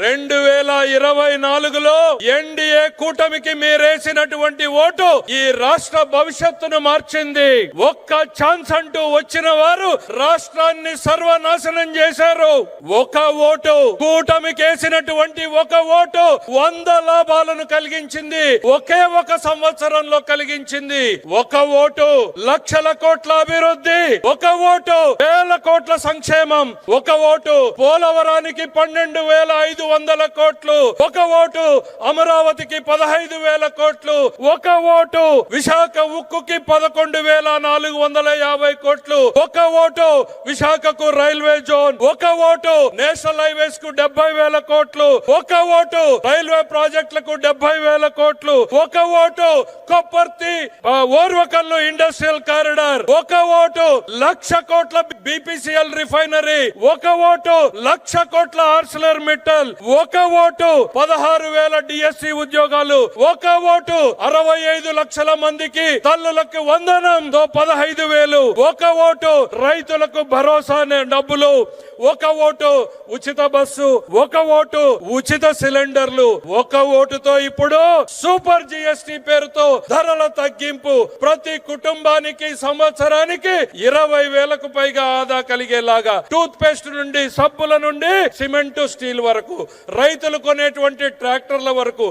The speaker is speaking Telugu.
2024లో ఎన్డీఏ కూటమికి మీరేసినటువంటి ఓటు ఈ రాష్ట్ర భవిష్యత్తును మార్చింది. ఒక్క ఛాన్స్ అంటూ వచ్చిన వారు రాష్ట్రాన్ని సర్వనాశనం చేశారు. ఒక ఓటు కూటమికి వేసినటువంటి ఒక ఓటు 100 లాభాలను కలిగించింది. ఒకే ఒక సంవత్సరంలో కలిగించింది. ఒక ఓటు లక్షల కోట్ల అభివృద్ధి, ఒక ఓటు వేల కోట్ల సంక్షేమం, ఒక ఓటు పోలవరానికి 12,500 కోట్లు, ఒక ఓటు అమరావతికి 15,000 కోట్లు, ఒక ఓటు విశాఖ ఉక్కుకి 11,450 కోట్లు, ఒక ఓటు విశాఖకు రైల్వే జోన్, ఒక ఓటు నేషనల్ హైవేస్ కు 70,000 కోట్లు, ఒక ఓటు రైల్వే ప్రాజెక్టులకు 70,000 కోట్లు, ఒక ఓటు కొప్పర్తి ఓర్వకల్లు ఇండస్ట్రియల్ కారిడార్, ఒక ఓటు 1,00,000 కోట్ల బీపీసీఎల్ రిఫైనరీ, ఒక ఓటు 1,00,000 కోట్ల ఆర్సిలర్ మిట్టల్, ఒక ఓటు 16,000 డిఎస్సి ఉద్యోగాలు, ఒక ఓటు 65 లక్షల మందికి తల్లులకు వందనంతో 15,000, ఒక ఓటు రైతులకు భరోసా డబ్బులు, ఒక ఓటు ఉచిత బస్సు, ఒక ఓటు ఉచిత సిలిండర్లు, ఒక ఓటుతో ఇప్పుడు సూపర్ జిఎస్టి పేరుతో ధరల తగ్గింపు, ప్రతి కుటుంబానికి సంవత్సరానికి 20,000కు పైగా ఆదా కలిగేలాగా, టూత్ పేస్ట్ నుండి సబ్బుల నుండి సిమెంట్ స్టీల్ వరకు, రైతులు కొనేటువంటి ట్రాక్టర్ల వరకు